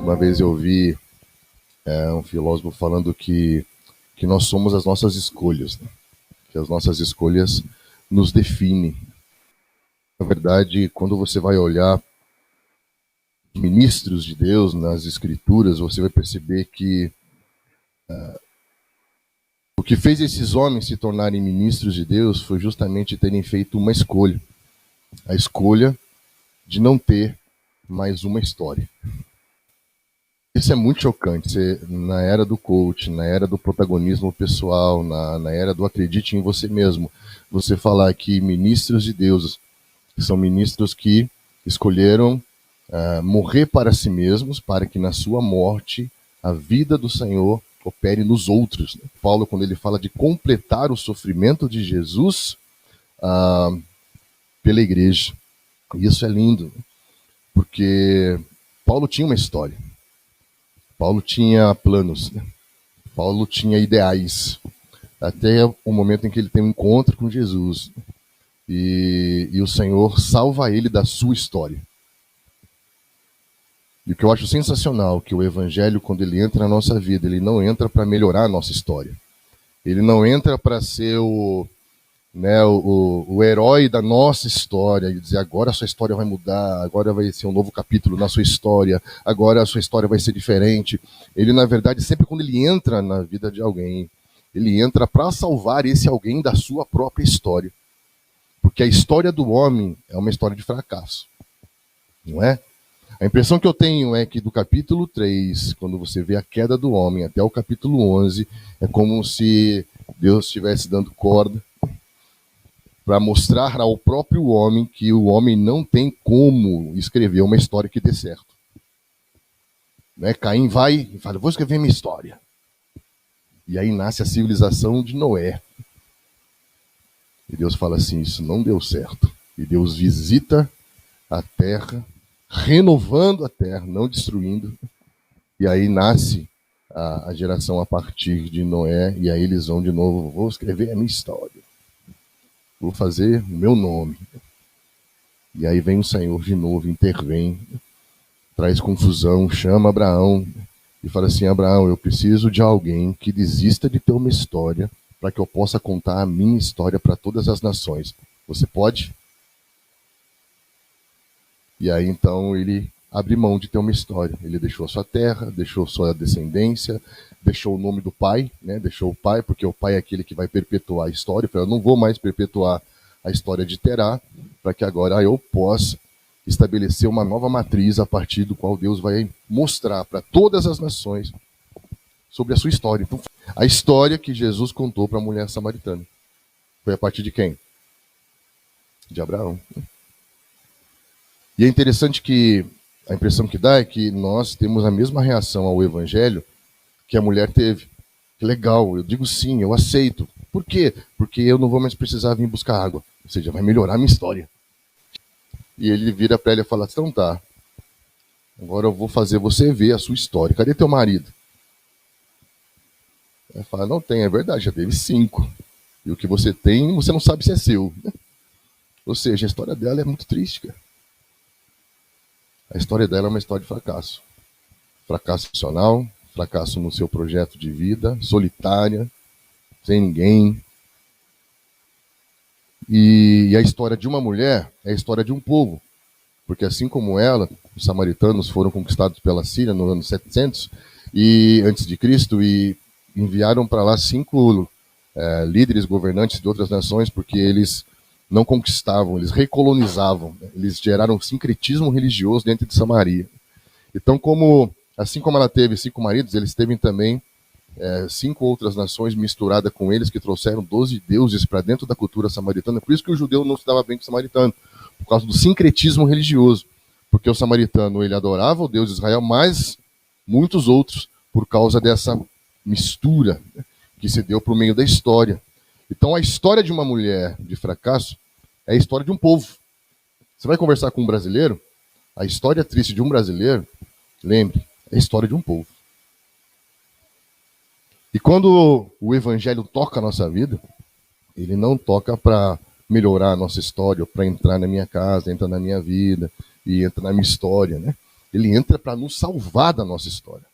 Uma vez eu vi um filósofo falando que nós somos as nossas escolhas, né? Que as nossas escolhas nos definem. Na verdade, quando você vai olhar ministros de Deus nas Escrituras, você vai perceber que o que fez esses homens se tornarem ministros de Deus foi justamente terem feito uma escolha. A escolha de não ter mais uma história. Isso é muito chocante. Na era do coach, na era do protagonismo pessoal, na era do acredite em você mesmo, você falar que ministros de Deus são ministros que escolheram morrer para si mesmos, para que na sua morte a vida do Senhor opere nos outros. Paulo, quando ele fala de completar o sofrimento de Jesus pela igreja. Isso é lindo, porque Paulo tinha uma história. Paulo tinha planos, né? Paulo tinha ideais, até o momento em que ele tem um encontro com Jesus e o Senhor salva ele da sua história. E o que eu acho sensacional, que o Evangelho, quando ele entra na nossa vida, ele não entra para melhorar a nossa história. Ele não entra para ser o herói da nossa história e dizer agora a sua história vai mudar, agora vai ser um novo capítulo na sua história, agora a sua história vai ser diferente. Ele, na verdade, sempre quando ele entra na vida de alguém, ele entra para salvar esse alguém da sua própria história. Porque a história do homem é uma história de fracasso, não é? A impressão que eu tenho é que do capítulo 3, quando você vê a queda do homem, até o capítulo 11, é como se Deus estivesse dando corda para mostrar ao próprio homem que o homem não tem como escrever uma história que dê certo. Né? Caim vai e fala, vou escrever minha história. E aí nasce a civilização de Noé. E Deus fala assim, isso não deu certo. E Deus visita a terra, renovando a terra, não destruindo. E aí nasce a geração a partir de Noé. E aí eles vão de novo, vou escrever a minha história. Vou fazer o meu nome. E aí vem o Senhor de novo, intervém, traz confusão, chama Abraão e fala assim, Abraão, eu preciso de alguém que desista de ter uma história para que eu possa contar a minha história para todas as nações. Você pode? E aí então ele abre mão de ter uma história. Ele deixou a sua terra, deixou sua descendência, deixou o nome do pai, né? Deixou o pai, porque o pai é aquele que vai perpetuar a história. Eu não vou mais perpetuar a história de Terá, para que agora eu possa estabelecer uma nova matriz a partir do qual Deus vai mostrar para todas as nações sobre a sua história. Então, a história que Jesus contou para a mulher samaritana foi a partir de quem? De Abraão. E é interessante que a impressão que dá é que nós temos a mesma reação ao Evangelho que a mulher teve. Que legal, eu digo sim, eu aceito. Por quê? Porque eu não vou mais precisar vir buscar água. Ou seja, vai melhorar a minha história. E ele vira para ela e fala, então tá, agora eu vou fazer você ver a sua história. Cadê teu marido? Ela fala, não tem, é verdade, já teve 5. E o que você tem, você não sabe se é seu. Ou seja, a história dela é muito triste, cara. A história dela é uma história de fracasso. Fracasso profissional, fracasso no seu projeto de vida, solitária, sem ninguém. E a história de uma mulher é a história de um povo. Porque assim como ela, os samaritanos foram conquistados pela Síria no ano 700 antes de Cristo e enviaram para lá 5 líderes governantes de outras nações porque eles não conquistavam, eles recolonizavam, eles geraram sincretismo religioso dentro de Samaria. Então, assim como ela teve 5 maridos, eles teve também 5 outras nações misturadas com eles que trouxeram 12 deuses para dentro da cultura samaritana. Por isso que o judeu não se dava bem com o samaritano, por causa do sincretismo religioso. Porque o samaritano ele adorava o Deus de Israel, mas muitos outros por causa dessa mistura que se deu por meio da história. Então, a história de uma mulher de fracasso é a história de um povo. Você vai conversar com um brasileiro, a história triste de um brasileiro, lembre, é a história de um povo. E quando o Evangelho toca a nossa vida, ele não toca para melhorar a nossa história, para entrar na minha casa, entrar na minha vida e entrar na minha história, né? Ele entra para nos salvar da nossa história.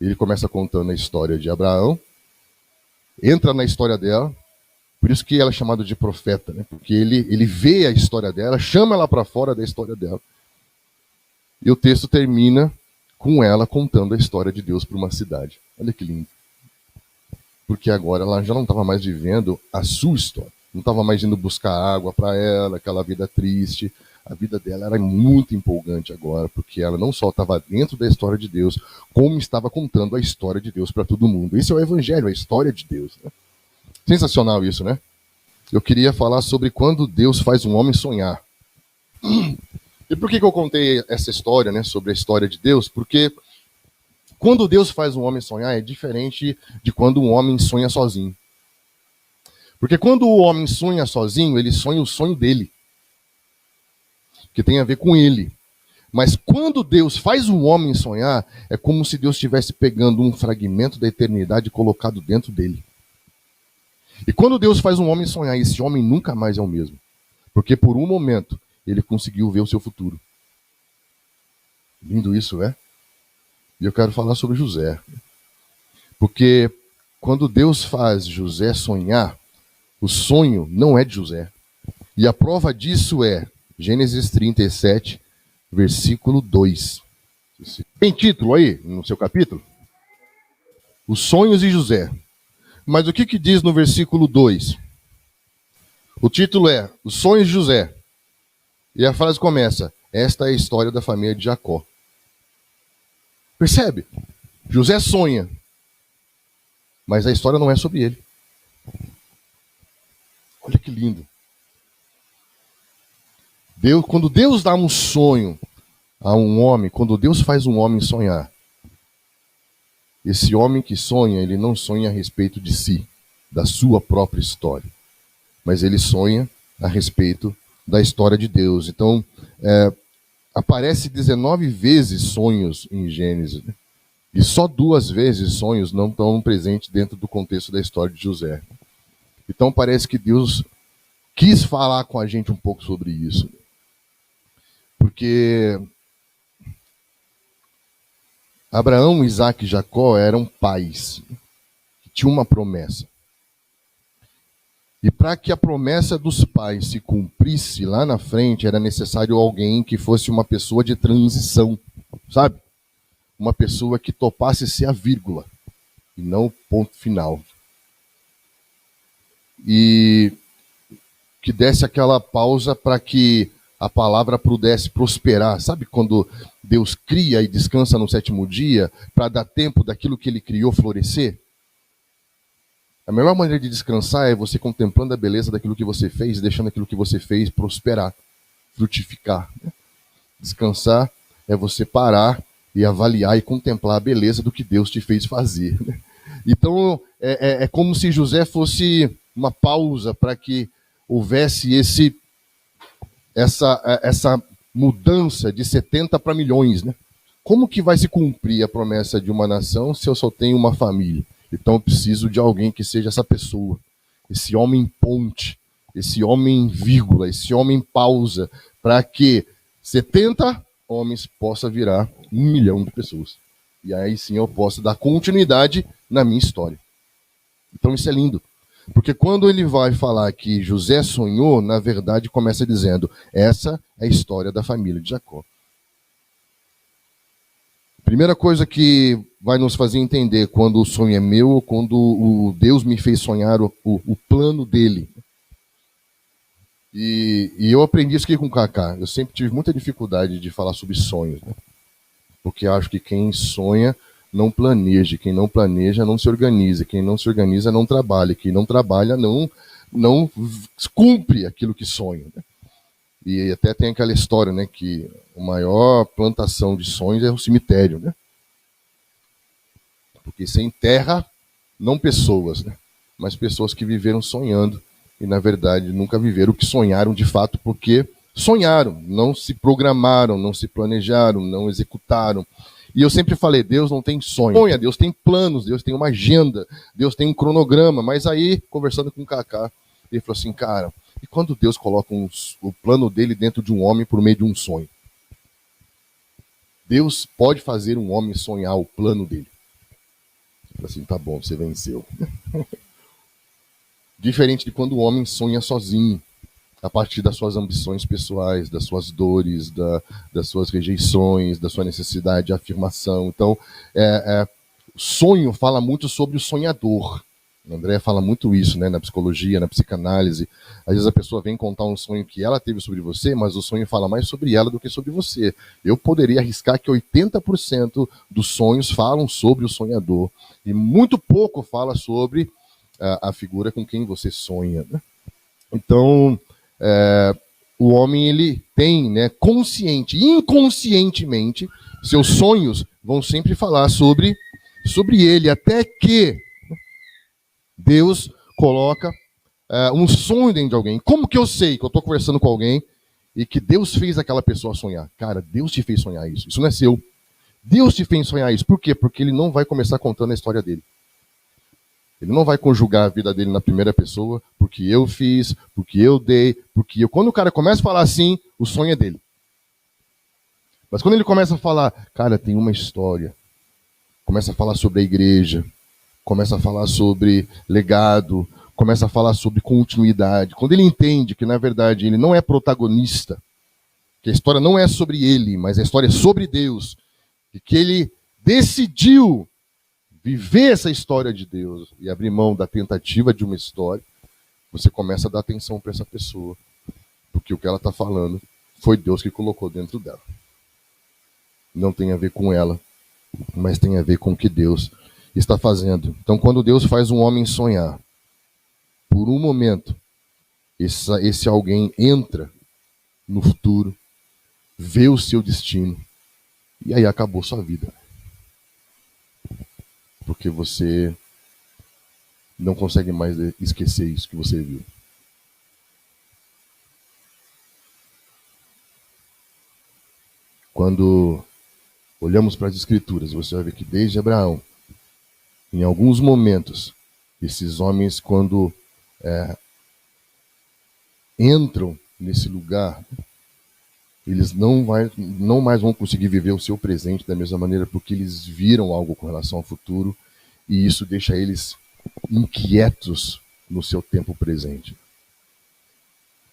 Ele começa contando a história de Abraão, entra na história dela, por isso que ela é chamada de profeta, né? Porque ele vê a história dela, chama ela para fora da história dela. E o texto termina com ela contando a história de Deus para uma cidade. Olha que lindo. Porque agora ela já não estava mais vivendo a sua história. Não estava mais indo buscar água para ela, aquela vida triste. A vida dela era muito empolgante agora, porque ela não só estava dentro da história de Deus, como estava contando a história de Deus para todo mundo. Esse é o Evangelho, a história de Deus, né? Sensacional isso, né? Eu queria falar sobre quando Deus faz um homem sonhar. E por que eu contei essa história, né, sobre a história de Deus? Porque quando Deus faz um homem sonhar é diferente de quando um homem sonha sozinho. Porque quando o homem sonha sozinho, ele sonha o sonho dele, que tem a ver com ele. Mas quando Deus faz um homem sonhar, é como se Deus estivesse pegando um fragmento da eternidade e colocado dentro dele. E quando Deus faz um homem sonhar, esse homem nunca mais é o mesmo. Porque por um momento ele conseguiu ver o seu futuro. Lindo isso, né? E eu quero falar sobre José. Porque quando Deus faz José sonhar, o sonho não é de José. E a prova disso é Gênesis 37, versículo 2. Tem título aí no seu capítulo? Os sonhos de José. Mas o que diz no versículo 2? O título é Os sonhos de José. E a frase começa: esta é a história da família de Jacó. Percebe? José sonha, mas a história não é sobre ele. Olha que lindo. Quando Deus dá um sonho a um homem, quando Deus faz um homem sonhar, esse homem que sonha, ele não sonha a respeito de si, da sua própria história, mas ele sonha a respeito da história de Deus. Então, aparece 19 vezes sonhos em Gênesis, né? E só 2 vezes sonhos não estão presentes dentro do contexto da história de José. Então parece que Deus quis falar com a gente um pouco sobre isso. Porque Abraão, Isaac e Jacó eram pais que tinham uma promessa. E para que a promessa dos pais se cumprisse lá na frente, era necessário alguém que fosse uma pessoa de transição, sabe? Uma pessoa que topasse ser a vírgula e não o ponto final. E que desse aquela pausa para que a palavra pudesse prosperar. Sabe quando Deus cria e descansa no 7º dia para dar tempo daquilo que ele criou florescer? A melhor maneira de descansar é você contemplando a beleza daquilo que você fez e deixando aquilo que você fez prosperar, frutificar. Descansar é você parar e avaliar e contemplar a beleza do que Deus te fez fazer. Então, é como se José fosse uma pausa para que houvesse essa mudança de 70 para milhões, né? Como que vai se cumprir a promessa de uma nação se eu só tenho uma família? Então eu preciso de alguém que seja essa pessoa, esse homem ponte, esse homem vírgula, esse homem pausa, para que 70 homens possa virar 1 milhão de pessoas. E aí sim eu posso dar continuidade na minha história. Então isso é lindo. Porque quando ele vai falar que José sonhou, na verdade começa dizendo, essa é a história da família de Jacó. Primeira coisa que vai nos fazer entender quando o sonho é meu, ou quando o Deus me fez sonhar o plano dele. E eu aprendi isso aqui com o Kaká. Eu sempre tive muita dificuldade de falar sobre sonhos, né? Porque acho que quem sonha não planeja, quem não planeja não se organiza, quem não se organiza não trabalha, quem não trabalha não cumpre aquilo que sonha, né? E até tem aquela história, né, que a maior plantação de sonhos é o cemitério, né? Porque você enterra não pessoas, né, mas pessoas que viveram sonhando e na verdade nunca viveram o que sonharam de fato, porque sonharam, não se programaram, não se planejaram, não executaram. E eu sempre falei, Deus não tem sonho, Deus tem planos, Deus tem uma agenda, Deus tem um cronograma. Mas aí, conversando com o Kaká, ele falou assim, cara, e quando Deus coloca o plano dele dentro de um homem por meio de um sonho? Deus pode fazer um homem sonhar o plano dele. Assim, tá bom, você venceu. Diferente de quando o homem sonha sozinho, a partir das suas ambições pessoais, das suas dores, das suas rejeições, da sua necessidade de afirmação. Então, o sonho fala muito sobre o sonhador. O André fala muito isso, né, na psicologia, na psicanálise. Às vezes a pessoa vem contar um sonho que ela teve sobre você, mas o sonho fala mais sobre ela do que sobre você. Eu poderia arriscar que 80% dos sonhos falam sobre o sonhador e muito pouco fala sobre a figura com quem você sonha, né? Então, o homem, ele tem, né, consciente e inconscientemente, seus sonhos vão sempre falar sobre ele, até que Deus coloca um sonho dentro de alguém. Como que eu sei que eu estou conversando com alguém e que Deus fez aquela pessoa sonhar? Cara, Deus te fez sonhar isso. Isso não é seu. Deus te fez sonhar isso. Por quê? Porque ele não vai começar contando a história dele. Ele não vai conjugar a vida dele na primeira pessoa, porque eu fiz, porque eu dei, porque eu... Quando o cara começa a falar assim, o sonho é dele. Mas quando ele começa a falar, cara, tem uma história, começa a falar sobre a igreja, começa a falar sobre legado, começa a falar sobre continuidade. Quando ele entende que, na verdade, ele não é protagonista, que a história não é sobre ele, mas a história é sobre Deus, e que ele decidiu viver essa história de Deus e abrir mão da tentativa de uma história, você começa a dar atenção para essa pessoa, porque o que ela está falando foi Deus que colocou dentro dela. Não tem a ver com ela, mas tem a ver com o que Deus está fazendo. Então, quando Deus faz um homem sonhar, por um momento, esse alguém entra no futuro, vê o seu destino, e aí acabou sua vida. Porque você não consegue mais esquecer isso que você viu. Quando olhamos para as Escrituras, você vai ver que desde Abraão, em alguns momentos, esses homens, quando entram nesse lugar, eles não mais vão conseguir viver o seu presente da mesma maneira, porque eles viram algo com relação ao futuro, e isso deixa eles inquietos no seu tempo presente.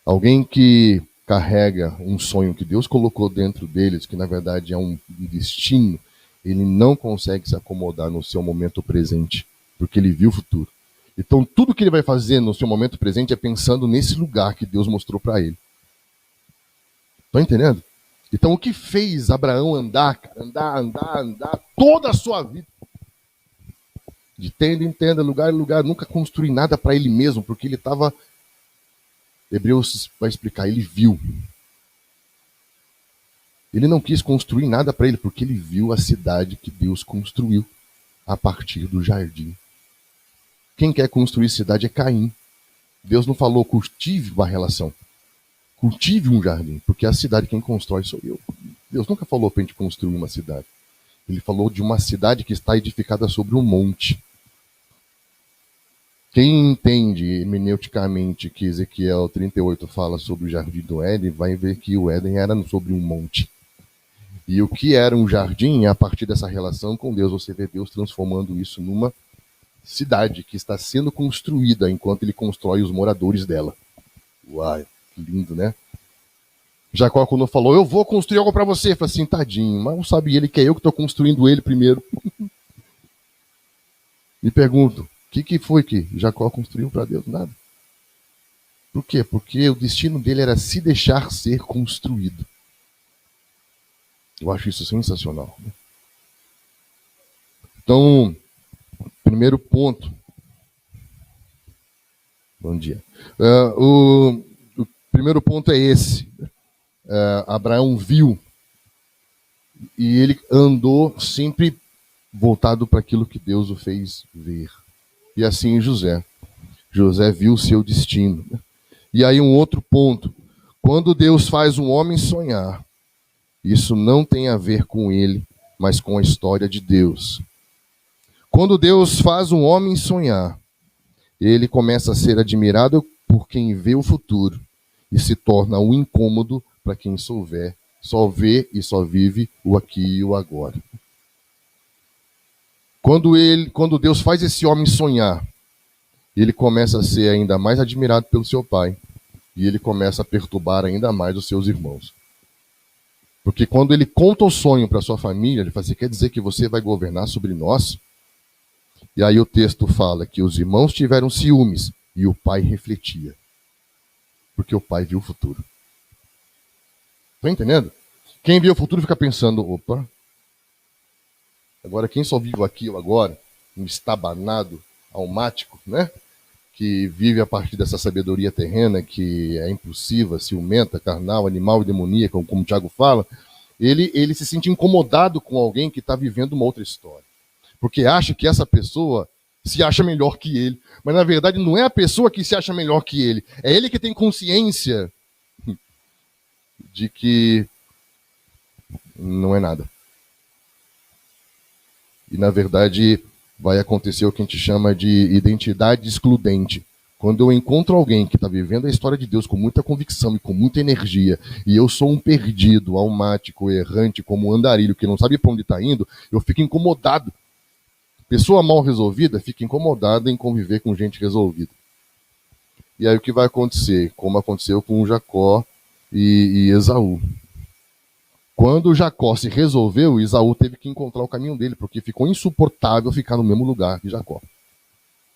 Alguém que carrega um sonho que Deus colocou dentro deles, que na verdade é um destino, ele não consegue se acomodar no seu momento presente, porque ele viu o futuro. Então tudo que ele vai fazer no seu momento presente é pensando nesse lugar que Deus mostrou para ele. Estão entendendo? Então o que fez Abraão andar toda a sua vida, de tenda em tenda, lugar em lugar, nunca construir nada para ele mesmo, porque ele estava... Hebreus vai explicar, ele viu. Ele não quis construir nada para ele, porque ele viu a cidade que Deus construiu a partir do jardim. Quem quer construir cidade é Caim. Deus não falou cultive uma relação, cultive um jardim, porque a cidade quem constrói sou eu. Deus nunca falou para a gente construir uma cidade. Ele falou de uma cidade que está edificada sobre um monte. Quem entende hermeneuticamente que Ezequiel 38 fala sobre o jardim do Éden, vai ver que o Éden era sobre um monte. E o que era um jardim, a partir dessa relação com Deus, você vê Deus transformando isso numa cidade que está sendo construída enquanto ele constrói os moradores dela. Uai, que lindo, né? Jacó, quando falou, eu vou construir algo para você, falou assim, tadinho, mas não sabe ele que é eu que estou construindo ele primeiro. Me pergunto, o que foi que Jacó construiu para Deus? Nada. Por quê? Porque o destino dele era se deixar ser construído. Eu acho isso sensacional. Então, primeiro ponto. Bom dia. O primeiro ponto é esse. Abraão viu e ele andou sempre voltado para aquilo que Deus o fez ver. E assim José. José viu o seu destino. E aí um outro ponto. Quando Deus faz um homem sonhar, isso não tem a ver com ele, mas com a história de Deus. Quando Deus faz um homem sonhar, ele começa a ser admirado por quem vê o futuro e se torna um incômodo para quem souber Só vê e só vive o aqui e o agora. Quando Deus faz esse homem sonhar, ele começa a ser ainda mais admirado pelo seu pai. E ele começa a perturbar ainda mais os seus irmãos. Porque quando ele conta o sonho para sua família, ele fala assim, quer dizer que você vai governar sobre nós? E aí o texto fala que os irmãos tiveram ciúmes e o pai refletia. Porque o pai viu o futuro. Estão entendendo? Quem viu o futuro fica pensando, opa, agora quem só vive aqui ou agora, um estabanado, almático, né? Que vive a partir dessa sabedoria terrena, que é impulsiva, ciumenta, carnal, animal e demoníaca, como o Tiago fala, ele se sente incomodado com alguém que está vivendo uma outra história. Porque acha que essa pessoa se acha melhor que ele. Mas, na verdade, não é a pessoa que se acha melhor que ele. É ele que tem consciência de que não é nada. E, na verdade, vai acontecer o que a gente chama de identidade excludente. Quando eu encontro alguém que está vivendo a história de Deus com muita convicção e com muita energia, e eu sou um perdido, almático, errante, como um andarilho que não sabe para onde está indo, eu fico incomodado. Pessoa mal resolvida fica incomodada em conviver com gente resolvida. E aí o que vai acontecer? Como aconteceu com Jacó e Esaú. Quando Jacó se resolveu, Esaú teve que encontrar o caminho dele, porque ficou insuportável ficar no mesmo lugar que Jacó.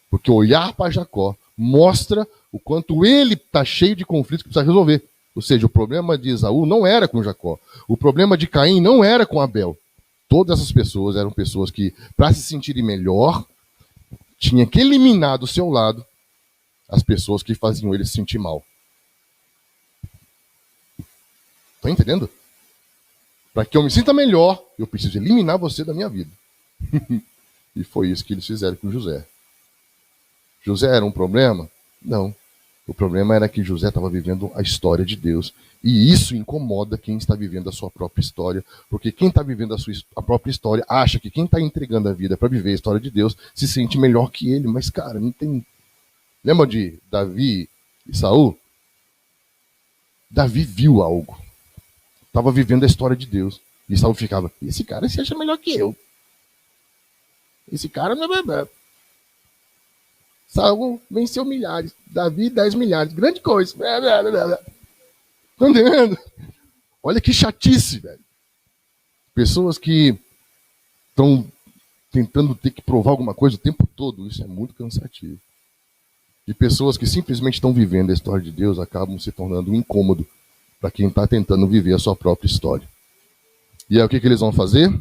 Porque olhar para Jacó mostra o quanto ele está cheio de conflitos que precisa resolver. Ou seja, o problema de Esaú não era com Jacó. O problema de Caim não era com Abel. Todas essas pessoas eram pessoas que, para se sentirem melhor, tinha que eliminar do seu lado as pessoas que faziam ele se sentir mal. Estão entendendo? Para que eu me sinta melhor, eu preciso eliminar você da minha vida. E foi isso que eles fizeram com José. José era um problema? Não. O problema era que José estava vivendo a história de Deus. E isso incomoda quem está vivendo a sua própria história. Porque quem está vivendo a própria história acha que quem está entregando a vida para viver a história de Deus se sente melhor que ele. Mas, cara, não tem... Lembra de Davi e Saul? Davi viu algo. Estava vivendo a história de Deus. E Saul ficava, esse cara se acha melhor que eu. Esse cara não é bebê. Saul venceu milhares. Davi, 10 milhares. Grande coisa. Estão entendendo? Olha que chatice, velho. Pessoas que estão tentando ter que provar alguma coisa o tempo todo. Isso é muito cansativo. E pessoas que simplesmente estão vivendo a história de Deus acabam se tornando um incômodo para quem está tentando viver a sua própria história. E aí o que eles vão fazer?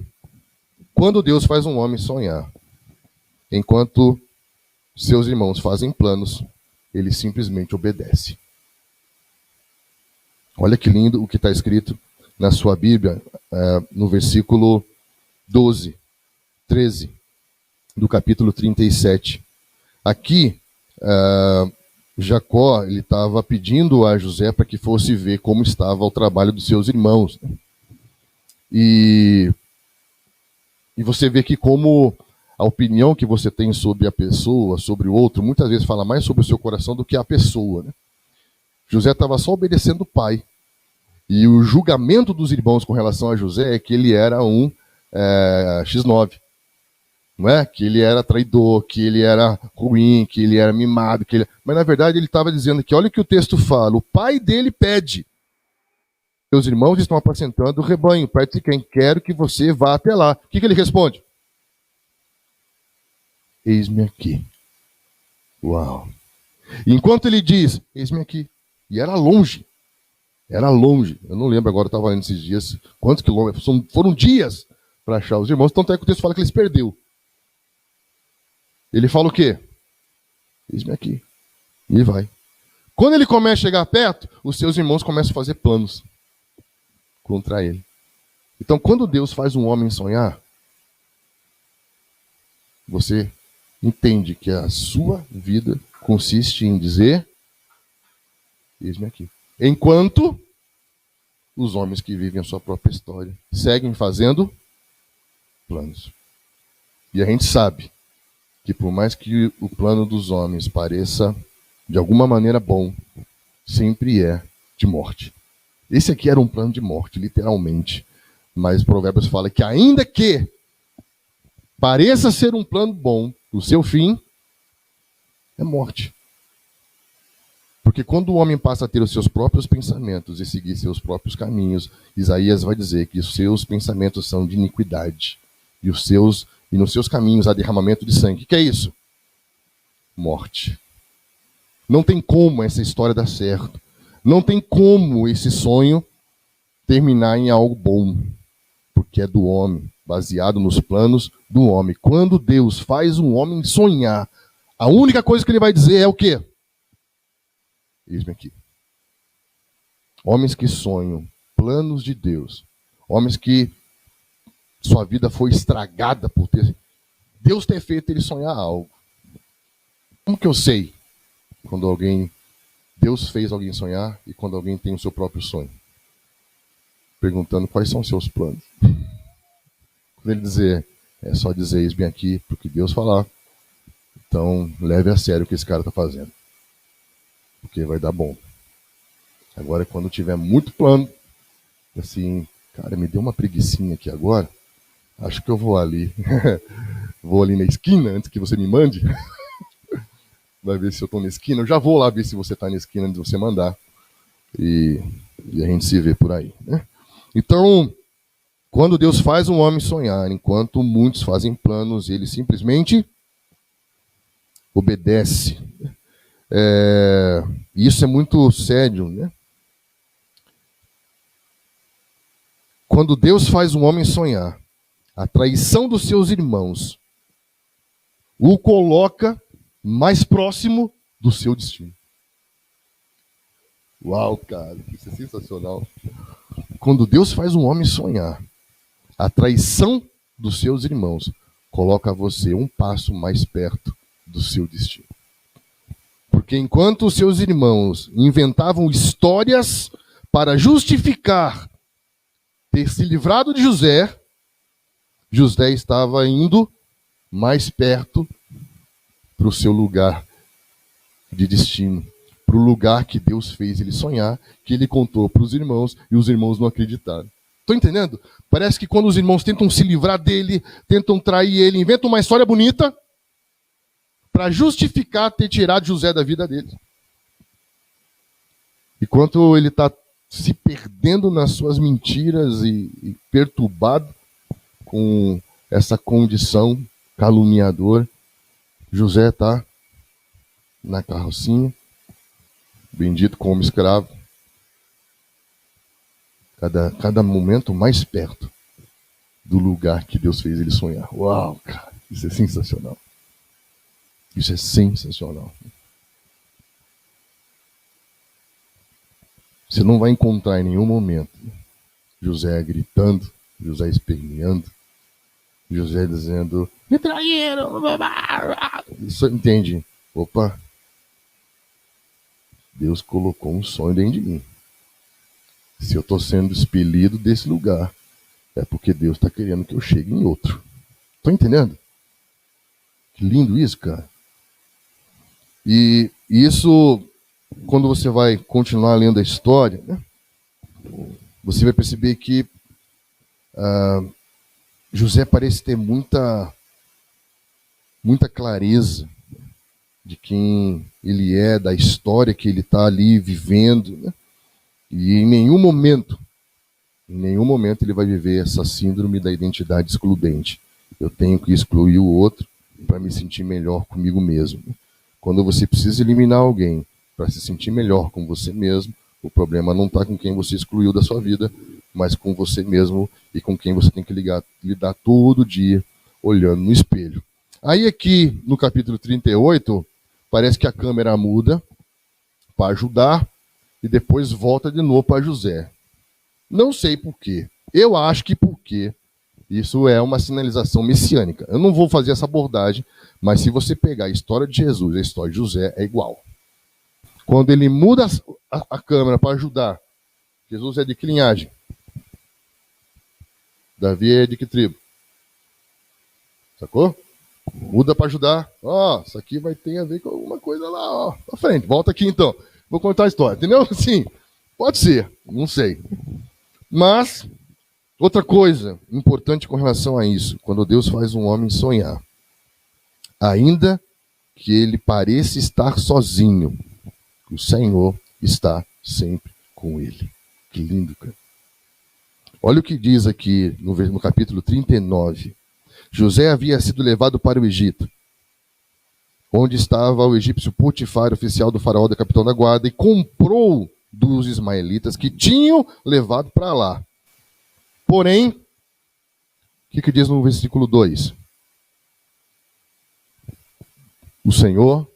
Quando Deus faz um homem sonhar, enquanto seus irmãos fazem planos, ele simplesmente obedece. Olha que lindo o que está escrito na sua Bíblia, no versículo 12, 13, do capítulo 37. Aqui, Jacó estava pedindo a José para que fosse ver como estava o trabalho dos seus irmãos. E você vê que como a opinião que você tem sobre a pessoa, sobre o outro, muitas vezes fala mais sobre o seu coração do que a pessoa. Né? José estava só obedecendo o pai. E o julgamento dos irmãos com relação a José é que ele era um X9. Não é? Que ele era traidor, que ele era ruim, que ele era mimado. Mas na verdade ele estava dizendo que, olha o que o texto fala, o pai dele pede. Seus irmãos estão apacentando o rebanho, perto de quem quero que você vá até lá. O que ele responde? Eis-me aqui. Uau. E enquanto ele diz, eis-me aqui. E era longe. Era longe. Eu não lembro agora, eu estava lendo esses dias, quantos quilômetros. Foram dias para achar os irmãos. Tanto é que o texto fala que eles perdeu. Ele fala o quê? Eis-me aqui. E vai. Quando ele começa a chegar perto, os seus irmãos começam a fazer planos contra ele. Então, quando Deus faz um homem sonhar, você entende que a sua vida consiste em dizer, eis-me aqui. Enquanto os homens que vivem a sua própria história seguem fazendo planos. E a gente sabe que por mais que o plano dos homens pareça de alguma maneira bom, sempre é de morte. Esse aqui era um plano de morte, literalmente. Mas Provérbios fala que ainda que pareça ser um plano bom, o seu fim é morte. Porque quando o homem passa a ter os seus próprios pensamentos e seguir seus próprios caminhos, Isaías vai dizer que os seus pensamentos são de iniquidade. E nos seus caminhos há derramamento de sangue. O que é isso? Morte. Não tem como essa história dar certo. Não tem como esse sonho terminar em algo bom. Porque é do homem, baseado nos planos do homem. Quando Deus faz um homem sonhar, a única coisa que ele vai dizer é o quê? Eis-me aqui. Homens que sonham planos de Deus. Homens que sua vida foi estragada por Deus ter feito ele sonhar algo. Como que eu sei quando Deus fez alguém sonhar e quando alguém tem o seu próprio sonho? Perguntando quais são os seus planos. Quando ele dizer, é só dizer eis-me aqui porque Deus falar. Então leve a sério o que esse cara está fazendo. Porque vai dar bom. Agora, quando tiver muito plano, assim, cara, me deu uma preguicinha aqui agora, acho que eu vou ali. Vou ali na esquina, antes que você me mande. Vai ver se eu estou na esquina. Eu já vou lá ver se você está na esquina antes de você mandar. E a gente se vê por aí, né? Então, quando Deus faz um homem sonhar, enquanto muitos fazem planos, ele simplesmente obedece. Isso é muito sério, né? Quando Deus faz um homem sonhar, a traição dos seus irmãos o coloca mais próximo do seu destino. Uau, cara, isso é sensacional. Quando Deus faz um homem sonhar, a traição dos seus irmãos coloca você um passo mais perto do seu destino. Porque enquanto os seus irmãos inventavam histórias para justificar ter se livrado de José, José estava indo mais perto para o seu lugar de destino, para o lugar que Deus fez ele sonhar, que ele contou para os irmãos e os irmãos não acreditaram. Estão entendendo? Parece que quando os irmãos tentam se livrar dele, tentam trair ele, inventam uma história bonita para justificar ter tirado José da vida dele. Enquanto ele está se perdendo nas suas mentiras e perturbado com essa condição caluniadora, José está na carrocinha, bendito como escravo, cada momento mais perto do lugar que Deus fez ele sonhar. Uau, cara, isso é sensacional. Isso é sensacional. Você não vai encontrar em nenhum momento José gritando, José esperneando, José dizendo, me traíram. Isso entende? Opa, Deus colocou um sonho dentro de mim. Se eu estou sendo expelido desse lugar, é porque Deus está querendo que eu chegue em outro. Estão entendendo? Que lindo isso, cara. E isso, quando você vai continuar lendo a história, né, você vai perceber que José parece ter muita clareza de quem ele é, da história que ele está ali vivendo, né? E em nenhum momento ele vai viver essa síndrome da identidade excludente. Eu tenho que excluir o outro para me sentir melhor comigo mesmo. Quando você precisa eliminar alguém para se sentir melhor com você mesmo, o problema não está com quem você excluiu da sua vida, mas com você mesmo e com quem você tem que lidar todo dia olhando no espelho. Aí aqui no capítulo 38, parece que a câmera muda para ajudar e depois volta de novo para José. Não sei por quê. Eu acho que porque isso é uma sinalização messiânica. Eu não vou fazer essa abordagem, mas se você pegar a história de Jesus e a história de José, é igual. Quando ele muda a câmera para ajudar, Jesus é de que linhagem? Davi é de que tribo? Sacou? Muda para ajudar. Ó, isso aqui vai ter a ver com alguma coisa lá, ó. Pra frente, volta aqui então. Vou contar a história, entendeu? Sim. Pode ser, não sei. Mas, outra coisa importante com relação a isso, quando Deus faz um homem sonhar, ainda que ele pareça estar sozinho, o Senhor está sempre com ele. Que lindo, cara. Olha o que diz aqui no capítulo 39. José havia sido levado para o Egito, onde estava o egípcio Potifar, oficial do faraó da capitão da guarda, e comprou dos ismaelitas que tinham levado para lá. Porém, o que diz no versículo 2? O Senhor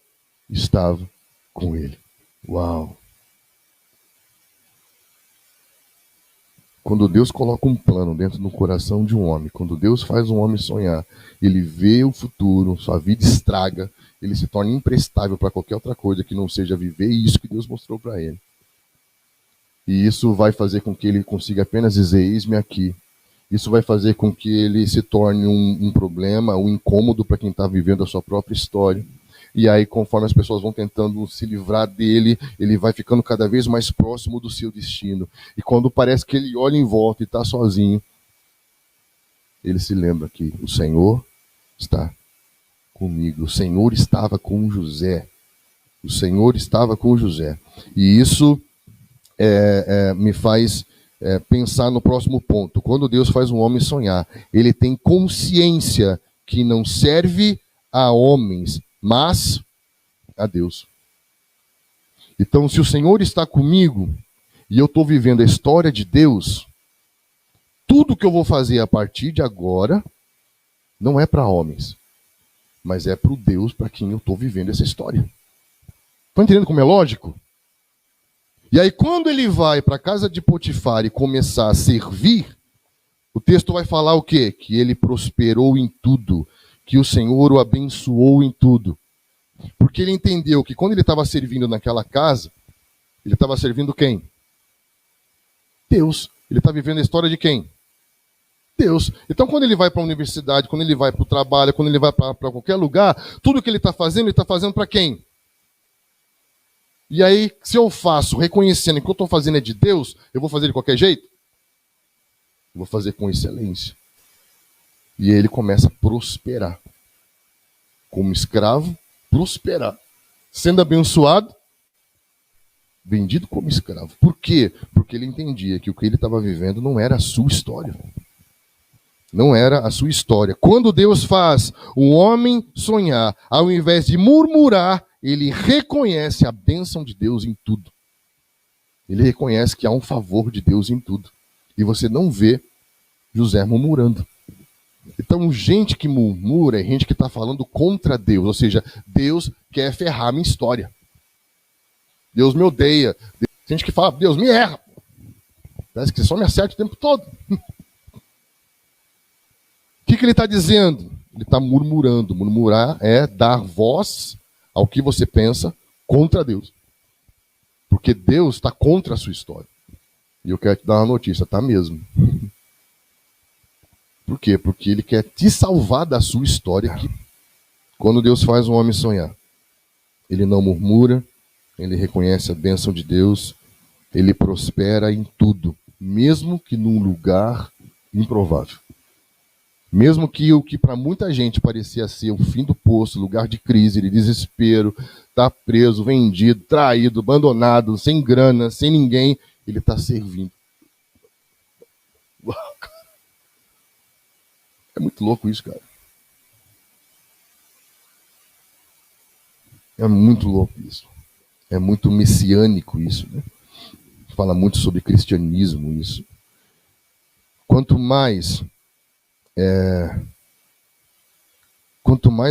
estava com ele. Uau! Quando Deus coloca um plano dentro do coração de um homem, quando Deus faz um homem sonhar, ele vê o futuro, sua vida estraga, ele se torna imprestável para qualquer outra coisa que não seja viver isso que Deus mostrou para ele. E isso vai fazer com que ele consiga apenas dizer, eis-me aqui. Isso vai fazer com que ele se torne um problema, um incômodo para quem está vivendo a sua própria história. E aí, conforme as pessoas vão tentando se livrar dele, ele vai ficando cada vez mais próximo do seu destino. E quando parece que ele olha em volta e está sozinho, ele se lembra que o Senhor está comigo. O Senhor estava com José. O Senhor estava com José. E isso me faz pensar no próximo ponto. Quando Deus faz um homem sonhar, ele tem consciência que não serve a homens, mas a Deus. Então, se o Senhor está comigo e eu estou vivendo a história de Deus, tudo que eu vou fazer a partir de agora não é para homens, mas é para o Deus para quem eu estou vivendo essa história. Estão entendendo como é lógico? E aí, quando ele vai para a casa de Potifar e começar a servir, o texto vai falar o quê? Que ele prosperou em tudo, que o Senhor o abençoou em tudo. Porque ele entendeu que quando ele estava servindo naquela casa, ele estava servindo quem? Deus. Ele está vivendo a história de quem? Deus. Então, quando ele vai para a universidade, quando ele vai para o trabalho, quando ele vai para qualquer lugar, tudo que ele está fazendo para quem? E aí, se eu faço reconhecendo que o que eu estou fazendo é de Deus, eu vou fazer de qualquer jeito? Eu vou fazer com excelência. E ele começa a prosperar. Como escravo, prosperar. Sendo abençoado, vendido como escravo. Por quê? Porque ele entendia que o que ele estava vivendo não era a sua história. Não era a sua história. Quando Deus faz o homem sonhar, ao invés de murmurar, ele reconhece a bênção de Deus em tudo. Ele reconhece que há um favor de Deus em tudo. E você não vê José murmurando. Então, gente que murmura é gente que está falando contra Deus. Ou seja, Deus quer ferrar minha história. Deus me odeia. Tem gente que fala, Deus me erra. Parece que você só me acerta o tempo todo. O que ele está dizendo? Ele está murmurando. Murmurar é dar voz ao que você pensa contra Deus. Porque Deus está contra a sua história. E eu quero te dar uma notícia, tá mesmo. Por quê? Porque ele quer te salvar da sua história aqui. Quando Deus faz um homem sonhar, ele não murmura, ele reconhece a bênção de Deus, ele prospera em tudo, mesmo que num lugar improvável. Mesmo que o que para muita gente parecia ser o fim do poço, lugar de crise, de desespero, está preso, vendido, traído, abandonado, sem grana, sem ninguém, ele está servindo. É muito louco isso, cara. É muito louco isso. É muito messiânico isso, né? Fala muito sobre cristianismo isso. Quanto mais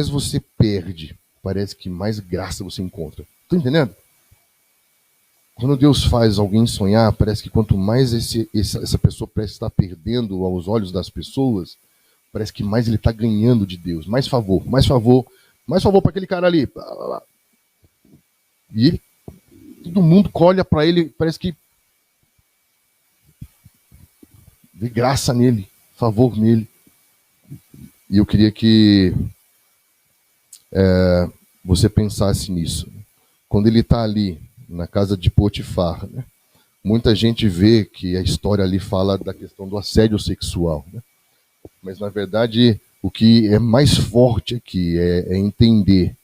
você perde, parece que mais graça você encontra. Tá entendendo? Quando Deus faz alguém sonhar, parece que quanto mais essa pessoa parece estar perdendo aos olhos das pessoas, parece que mais ele está ganhando de Deus. Mais favor, mais favor, mais favor para aquele cara ali. E ele, todo mundo olha para ele, parece que vê graça nele, favor nele. E eu queria que você pensasse nisso. Quando ele está ali, na casa de Potifar, né? muita gente vê que a história ali fala da questão do assédio sexual, né? Mas, na verdade, o que é mais forte aqui é entender.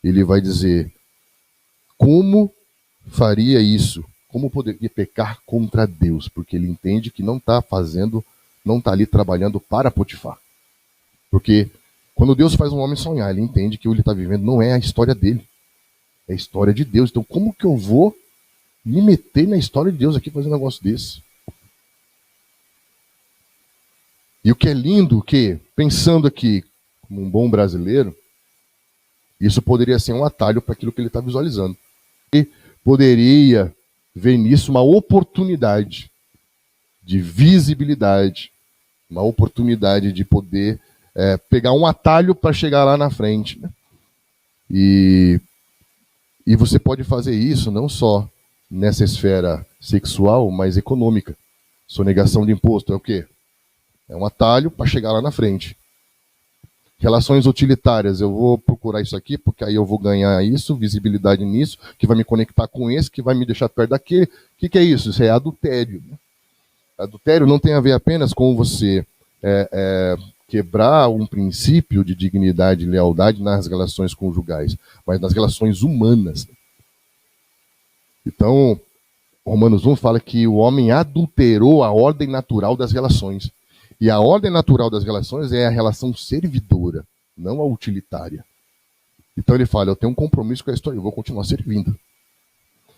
Ele vai dizer, como faria isso? Como poderia pecar contra Deus? Porque ele entende que não está fazendo, não está ali trabalhando para Potifar. Porque quando Deus faz um homem sonhar, ele entende que o que ele está vivendo não é a história dele, é a história de Deus. Então, como que eu vou me meter na história de Deus aqui fazer um negócio desse? E o que é lindo, que, pensando aqui como um bom brasileiro, isso poderia ser um atalho para aquilo que ele está visualizando. E poderia ver nisso uma oportunidade de visibilidade, uma oportunidade de poder pegar um atalho para chegar lá na frente, né? E você pode fazer isso não só nessa esfera sexual, mas econômica. Sonegação de imposto é o quê? É um atalho para chegar lá na frente. Relações utilitárias, eu vou procurar isso aqui, porque aí eu vou ganhar isso, visibilidade nisso, que vai me conectar com esse, que vai me deixar perto daquele. O que é isso? Isso é adultério. Adultério não tem a ver apenas com você quebrar um princípio de dignidade e lealdade nas relações conjugais, mas nas relações humanas. Então, Romanos 1 fala que o homem adulterou a ordem natural das relações. E a ordem natural das relações é a relação servidora, não a utilitária. Então ele fala, eu tenho um compromisso com a história, eu vou continuar servindo.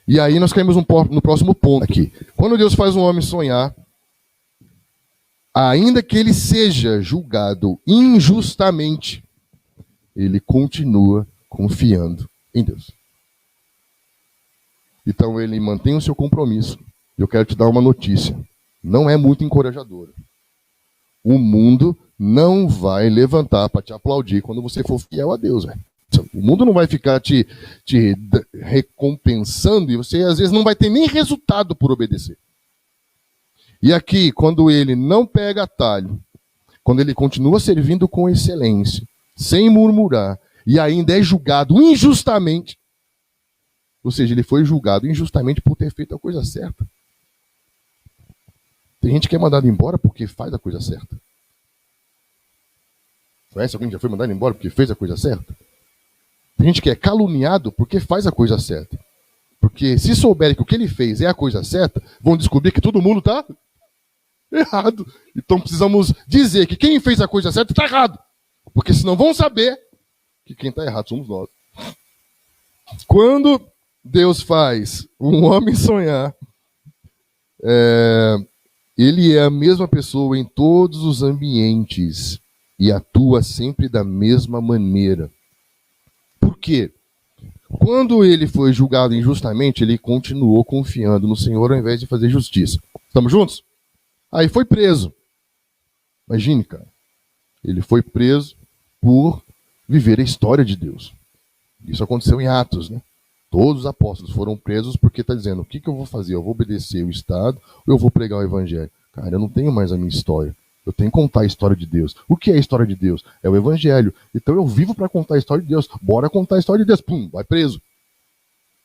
E aí nós caímos no próximo ponto aqui. Quando Deus faz um homem sonhar, ainda que ele seja julgado injustamente, ele continua confiando em Deus. Então ele mantém o seu compromisso. Eu quero te dar uma notícia. Não é muito encorajadora. O mundo não vai levantar para te aplaudir quando você for fiel a Deus, velho. O mundo não vai ficar te recompensando e você às vezes não vai ter nem resultado por obedecer. E aqui, quando ele não pega atalho, quando ele continua servindo com excelência, sem murmurar, e ainda é julgado injustamente, ou seja, ele foi julgado injustamente por ter feito a coisa certa. Tem gente que é mandado embora porque faz a coisa certa. Conhece alguém que já foi mandado embora porque fez a coisa certa? Tem gente que é caluniado porque faz a coisa certa. Porque se souberem que o que ele fez é a coisa certa, vão descobrir que todo mundo está errado. Então precisamos dizer que quem fez a coisa certa está errado. Porque senão vão saber que quem está errado somos nós. Quando Deus faz um homem sonhar, ele é a mesma pessoa em todos os ambientes e atua sempre da mesma maneira. Por quê? Quando ele foi julgado injustamente, ele continuou confiando no Senhor ao invés de fazer justiça. Estamos juntos? Aí foi preso. Imagine, cara. Ele foi preso por viver a história de Deus. Isso aconteceu em Atos, né? Todos os apóstolos foram presos porque está dizendo, o que eu vou fazer? Eu vou obedecer o Estado ou eu vou pregar o Evangelho? Cara, eu não tenho mais a minha história. Eu tenho que contar a história de Deus. O que é a história de Deus? É o Evangelho. Então eu vivo para contar a história de Deus. Bora contar a história de Deus. Pum, vai preso.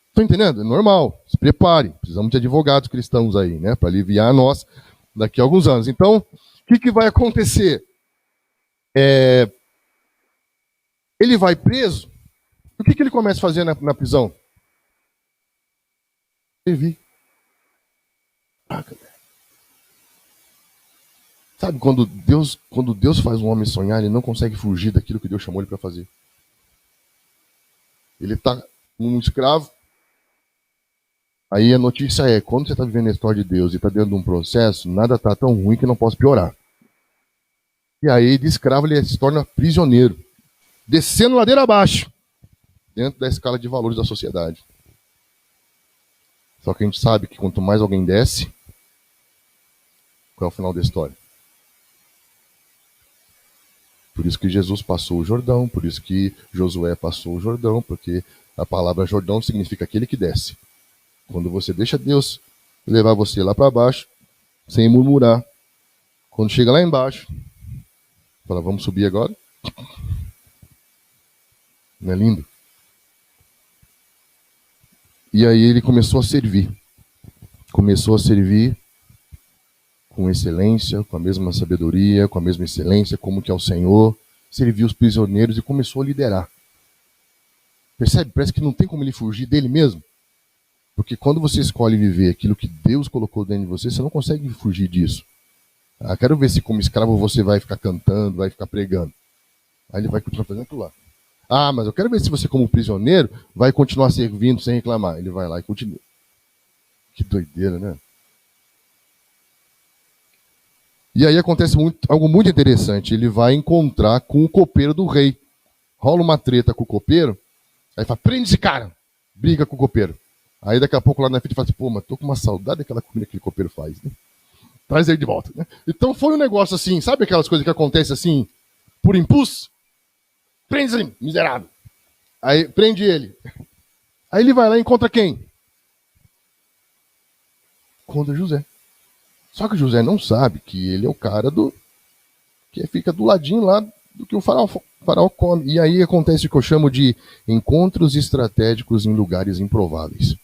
Estão entendendo? É normal. Se prepare. Precisamos de advogados cristãos aí, né? Para aliviar nós daqui a alguns anos. Então, o que vai acontecer? Ele vai preso. O que ele começa a fazer na prisão? Servir. Sabe, quando Deus faz um homem sonhar, ele não consegue fugir daquilo que Deus chamou ele para fazer. Ele está um escravo. Aí a notícia é, quando você está vivendo a história de Deus e está dentro de um processo, nada está tão ruim que não possa piorar. E aí, de escravo, ele se torna prisioneiro. Descendo ladeira abaixo, dentro da escala de valores da sociedade. Só que a gente sabe que quanto mais alguém desce, qual é o final da história? Por isso que Jesus passou o Jordão, por isso que Josué passou o Jordão, porque a palavra Jordão significa aquele que desce. Quando você deixa Deus levar você lá para baixo, sem murmurar, quando chega lá embaixo, fala, vamos subir agora? Não é lindo? E aí ele começou a servir. começou a servir com excelência, com a mesma sabedoria, com a mesma excelência, como que é o Senhor, serviu os prisioneiros e começou a liderar. Percebe? Parece que não tem como ele fugir dele mesmo. Porque quando você escolhe viver aquilo que Deus colocou dentro de você, você não consegue fugir disso. Quero ver se como escravo você vai ficar cantando, vai ficar pregando. Aí ele vai continuar fazendo aquilo lá. Mas eu quero ver se você como prisioneiro vai continuar servindo sem reclamar. Ele vai lá e continua. Que doideira, né? E aí acontece algo muito interessante. Ele vai encontrar com o copeiro do rei. Rola uma treta com o copeiro. Aí fala, prende esse cara. Briga com o copeiro. Aí daqui a pouco lá na frente fala assim, mas tô com uma saudade daquela comida que o copeiro faz, né? Traz ele de volta, né? Então foi um negócio assim, sabe aquelas coisas que acontecem assim, por impulso? Prende ele, miserável. Aí prende ele. Aí ele vai lá e encontra quem? Encontra José. Só que José não sabe que ele é o cara que fica do ladinho lá do que o faraó come. E aí acontece o que eu chamo de encontros estratégicos em lugares improváveis.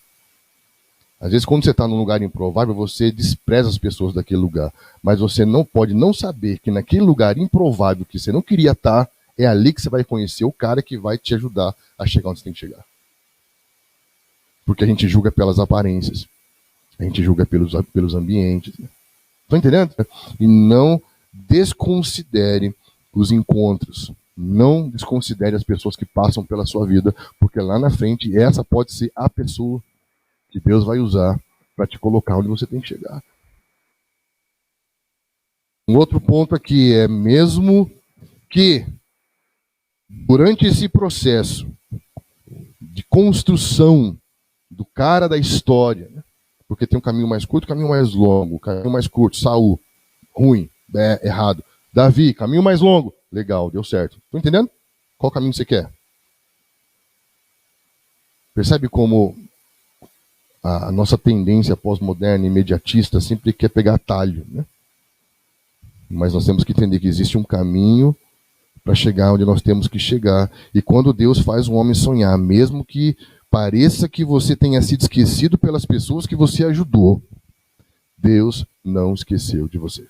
Às vezes, quando você está num lugar improvável, você despreza as pessoas daquele lugar. Mas você não pode não saber que naquele lugar improvável que você não queria estar, é ali que você vai conhecer o cara que vai te ajudar a chegar onde você tem que chegar. Porque a gente julga pelas aparências. A gente julga pelos ambientes. Estão entendendo? E não desconsidere os encontros. Não desconsidere as pessoas que passam pela sua vida, porque lá na frente essa pode ser a pessoa que Deus vai usar para te colocar onde você tem que chegar. Um outro ponto aqui é mesmo que durante esse processo de construção do cara da história, né? Porque tem um caminho mais curto e um caminho mais longo. O caminho mais curto, Saul, ruim, errado. Davi, caminho mais longo, legal, deu certo. Estão entendendo? Qual caminho você quer? Percebe como a nossa tendência pós-moderna, imediatista, sempre quer pegar atalho, né? Mas nós temos que entender que existe um caminho para chegar onde nós temos que chegar. E quando Deus faz um homem sonhar, mesmo que pareça que você tenha sido esquecido pelas pessoas que você ajudou, Deus não esqueceu de você.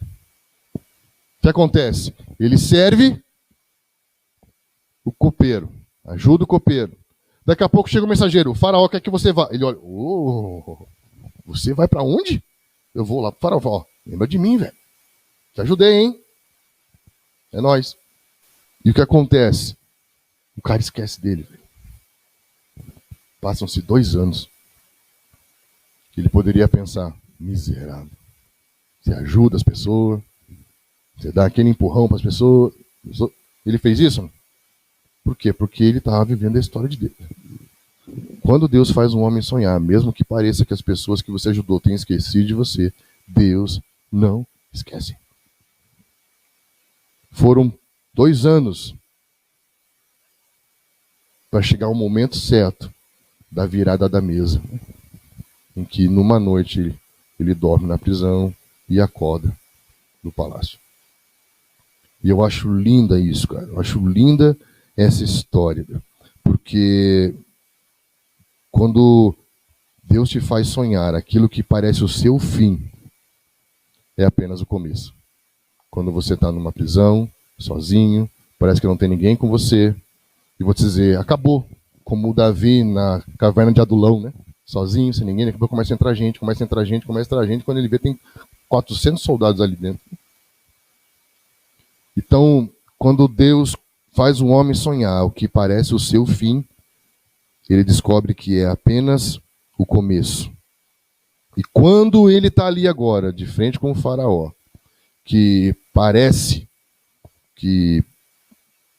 O que acontece? Ele serve o copeiro, ajuda o copeiro. Daqui a pouco chega o mensageiro, o faraó quer que você vá. Ele olha, você vai para onde? Eu vou lá pro faraó. Lembra de mim, velho. Te ajudei, hein? É nóis. E o que acontece? O cara esquece dele, velho. Passam-se 2 anos. Ele poderia pensar, miserável. Você ajuda as pessoas, você dá aquele empurrão para as pessoas. Ele fez isso? Por quê? Porque ele estava vivendo a história de Deus. Quando Deus faz um homem sonhar, mesmo que pareça que as pessoas que você ajudou tenham esquecido de você, Deus não esquece. Foram 2 anos para chegar o momento certo da virada da mesa, em que numa noite ele dorme na prisão e acorda no palácio. E eu acho linda isso, cara. Eu acho linda essa história, porque quando Deus te faz sonhar aquilo que parece o seu fim, é apenas o começo. Quando você está numa prisão, sozinho, parece que não tem ninguém com você, e vou te dizer, acabou. Como o Davi na caverna de Adulão, né? Sozinho, sem ninguém, depois começa a entrar gente, quando ele vê tem 400 soldados ali dentro. Então, quando Deus faz um homem sonhar o que parece o seu fim, ele descobre que é apenas o começo. E quando ele está ali agora, de frente com o faraó, que parece que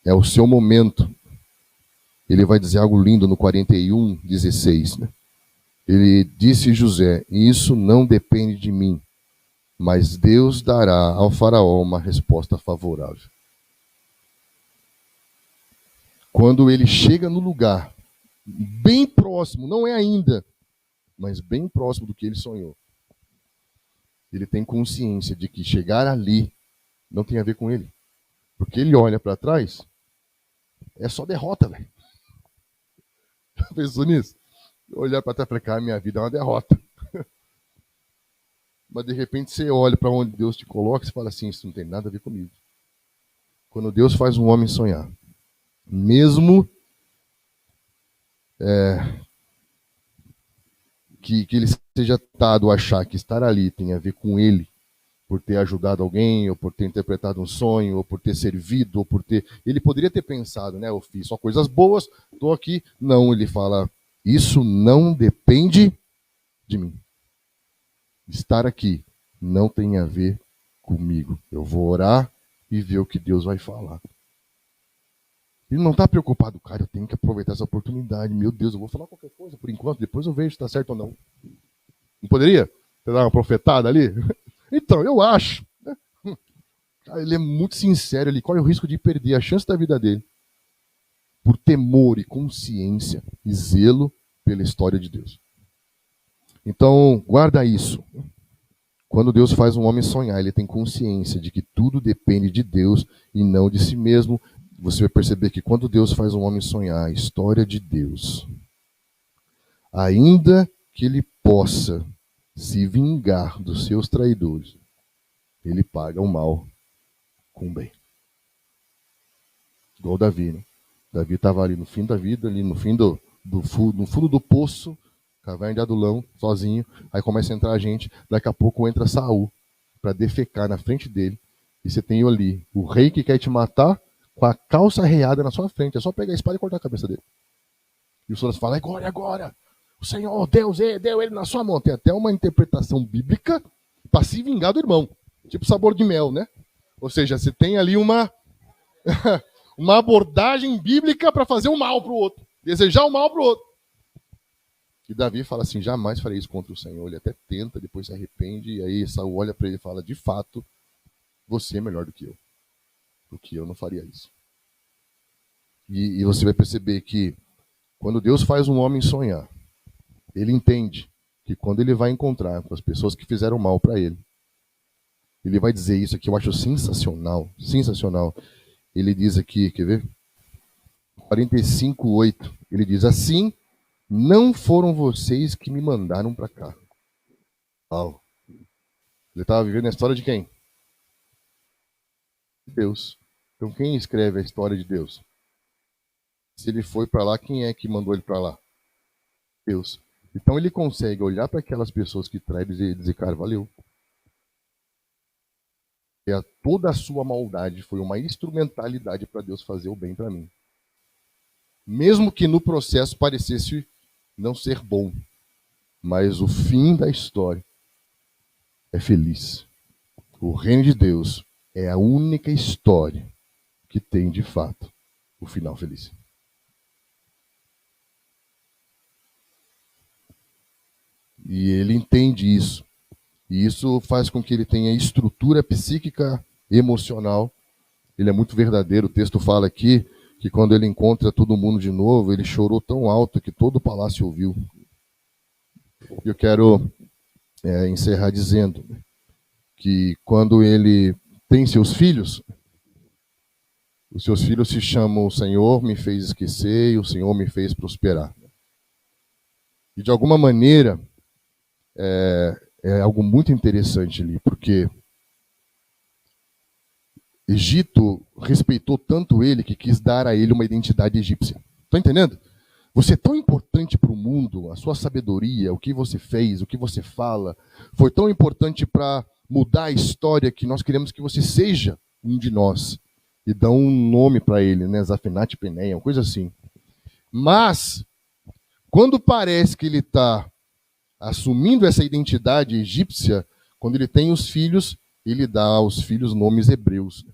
é o seu momento, ele vai dizer algo lindo no 41:16, né? Ele disse José, isso não depende de mim, mas Deus dará ao faraó uma resposta favorável. Quando ele chega no lugar, bem próximo, não é ainda, mas bem próximo do que ele sonhou, ele tem consciência de que chegar ali não tem a ver com ele. Porque ele olha para trás, é só derrota, velho. Já pensou nisso? Olhar para trás e falar, cara, minha vida é uma derrota. Mas de repente você olha para onde Deus te coloca e fala assim, isso não tem nada a ver comigo. Quando Deus faz um homem sonhar, mesmo que ele seja tentado a achar que estar ali tem a ver com ele, por ter ajudado alguém, ou por ter interpretado um sonho, ou por ter servido, ou por ter... Ele poderia ter pensado, né, eu fiz só coisas boas, estou aqui. Não, ele fala, isso não depende de mim. Estar aqui não tem a ver comigo. Eu vou orar e ver o que Deus vai falar. Ele não está preocupado, cara, eu tenho que aproveitar essa oportunidade. Meu Deus, eu vou falar qualquer coisa por enquanto, depois eu vejo se está certo ou não. Não poderia? Você dar uma profetada ali? Então, eu acho. Cara, ele é muito sincero, ele corre o risco de perder a chance da vida dele por temor e consciência e zelo pela história de Deus. Então, guarda isso. Quando Deus faz um homem sonhar, ele tem consciência de que tudo depende de Deus e não de si mesmo. Você vai perceber que quando Deus faz um homem sonhar a história de Deus, ainda que ele possa se vingar dos seus traidores, ele paga o mal com o bem. Igual Davi, né? Davi estava ali no fim da vida, ali no fim no fundo do poço, caverna de Adulão, sozinho. Aí começa a entrar gente, daqui a pouco entra Saul para defecar na frente dele. E você tem ali o rei que quer te matar com a calça arreada na sua frente. É só pegar a espada e cortar a cabeça dele. E o Solas fala, agora. O Senhor, Deus, deu ele na sua mão. Tem até uma interpretação bíblica para se vingar do irmão. Tipo sabor de mel, né? Ou seja, você tem ali uma abordagem bíblica para fazer o mal para o outro. Desejar o mal para o outro. E Davi fala assim, jamais farei isso contra o Senhor. Ele até tenta, depois se arrepende. E aí Saul olha para ele e fala, de fato, você é melhor do que eu. Porque eu não faria isso. E você vai perceber que quando Deus faz um homem sonhar, ele entende que quando ele vai encontrar com as pessoas que fizeram mal para ele, ele vai dizer isso aqui, eu acho sensacional, sensacional. Ele diz aqui, quer ver? 45:8, ele diz assim, não foram vocês que me mandaram para cá. Uau. Ele estava vivendo a história de quem? Deus. Então quem escreve a história de Deus? Se ele foi para lá, quem é que mandou ele para lá? Deus. Então ele consegue olhar para aquelas pessoas que traem e dizer, cara, valeu. Toda a sua maldade foi uma instrumentalidade para Deus fazer o bem para mim. Mesmo que no processo parecesse não ser bom, mas o fim da história é feliz. O reino de Deus é a única história que tem, de fato, o final feliz. E ele entende isso. E isso faz com que ele tenha estrutura psíquica, emocional. Ele é muito verdadeiro. O texto fala aqui que quando ele encontra todo mundo de novo, ele chorou tão alto que todo o palácio ouviu. E eu quero encerrar dizendo que quando ele tem seus filhos, os seus filhos se chamam o Senhor me fez esquecer e o Senhor me fez prosperar. E de alguma maneira é algo muito interessante ali, porque Egito respeitou tanto ele que quis dar a ele uma identidade egípcia. Está entendendo? Você é tão importante para o mundo, a sua sabedoria, o que você fez, o que você fala, foi tão importante para mudar a história que nós queremos que você seja um de nós. E dão um nome para ele, né? Zafenat Peneia, uma coisa assim. Mas, quando parece que ele está assumindo essa identidade egípcia, quando ele tem os filhos, ele dá aos filhos nomes hebreus.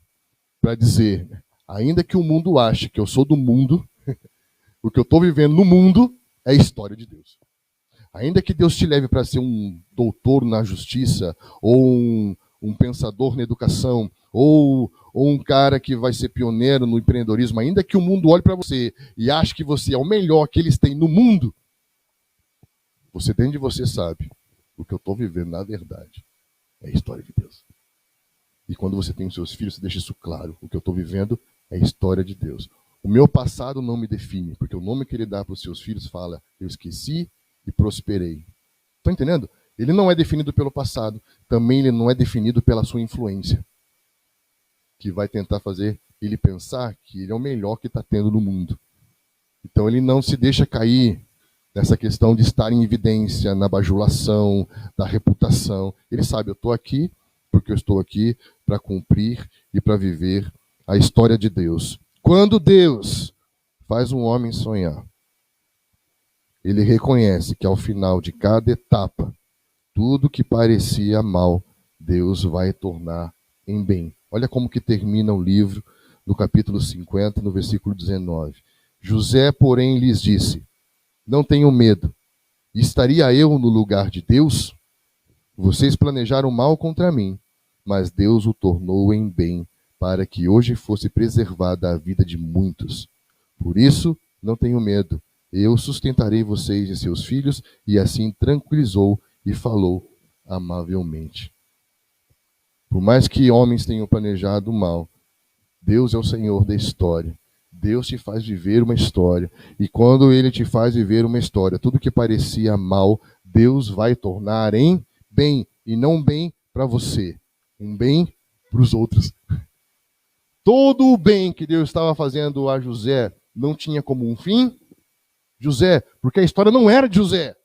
Para dizer, ainda que o mundo ache que eu sou do mundo, o que eu estou vivendo no mundo é a história de Deus. Ainda que Deus te leve para ser um doutor na justiça, ou um pensador na educação, ou um cara que vai ser pioneiro no empreendedorismo, ainda que o mundo olhe para você e ache que você é o melhor que eles têm no mundo, você dentro de você sabe, o que eu estou vivendo na verdade é a história de Deus. E quando você tem os seus filhos, você deixa isso claro, o que eu estou vivendo é a história de Deus. O meu passado não me define, porque o nome que ele dá para os seus filhos fala, eu esqueci e prosperei. Estão entendendo? Ele não é definido pelo passado, também ele não é definido pela sua influência, que vai tentar fazer ele pensar que ele é o melhor que está tendo no mundo. Então ele não se deixa cair nessa questão de estar em evidência, na bajulação, da reputação. Ele sabe, eu estou aqui porque eu estou aqui para cumprir e para viver a história de Deus. Quando Deus faz um homem sonhar, ele reconhece que ao final de cada etapa, tudo que parecia mal, Deus vai tornar em bem. Olha como que termina o livro, no capítulo 50, no versículo 19. José, porém, lhes disse: não tenham medo. Estaria eu no lugar de Deus? Vocês planejaram mal contra mim, mas Deus o tornou em bem, para que hoje fosse preservada a vida de muitos. Por isso, não tenham medo. Eu sustentarei vocês e seus filhos. E assim tranquilizou e falou amavelmente. Por mais que homens tenham planejado mal, Deus é o Senhor da história. Deus te faz viver uma história. E quando Ele te faz viver uma história, tudo que parecia mal, Deus vai tornar em bem. E não bem para você, um bem para os outros. Todo o bem que Deus estava fazendo a José não tinha como um fim José, porque a história não era de José.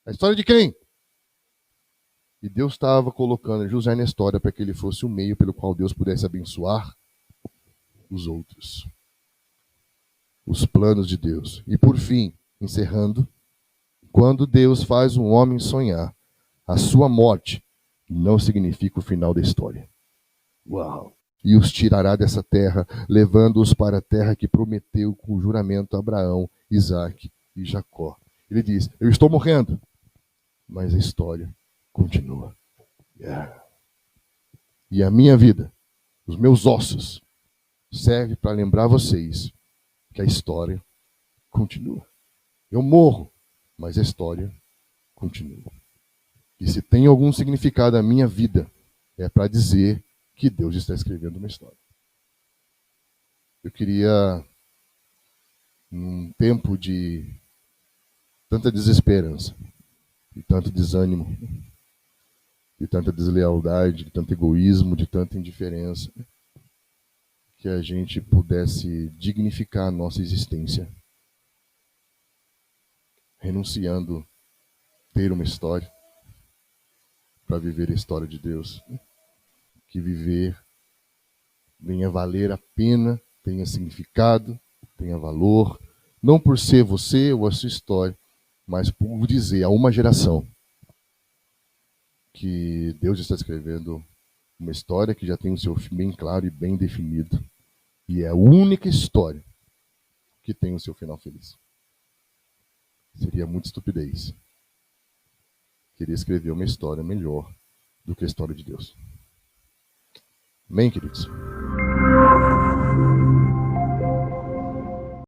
A história de quem? E Deus estava colocando José na história para que ele fosse o meio pelo qual Deus pudesse abençoar os outros. Os planos de Deus. E por fim, encerrando, quando Deus faz um homem sonhar, a sua morte não significa o final da história. Uau! E os tirará dessa terra, levando-os para a terra que prometeu com juramento a Abraão, Isaque e Jacó. Ele diz, eu estou morrendo, mas a história continua. Yeah. E a minha vida, os meus ossos, serve para lembrar vocês que a história continua. Eu morro, mas a história continua. E se tem algum significado a minha vida, é para dizer que Deus está escrevendo uma história. Eu queria, num tempo de tanta desesperança, de tanto desânimo, de tanta deslealdade, de tanto egoísmo, de tanta indiferença, que a gente pudesse dignificar a nossa existência, renunciando a ter uma história, para viver a história de Deus. Que viver venha valer a pena, tenha significado, tenha valor, não por ser você ou a sua história, mas por dizer a uma geração que Deus está escrevendo uma história que já tem o seu fim bem claro e bem definido. E é a única história que tem o seu final feliz. Seria muita estupidez querer escrever uma história melhor do que a história de Deus. Amém, queridos?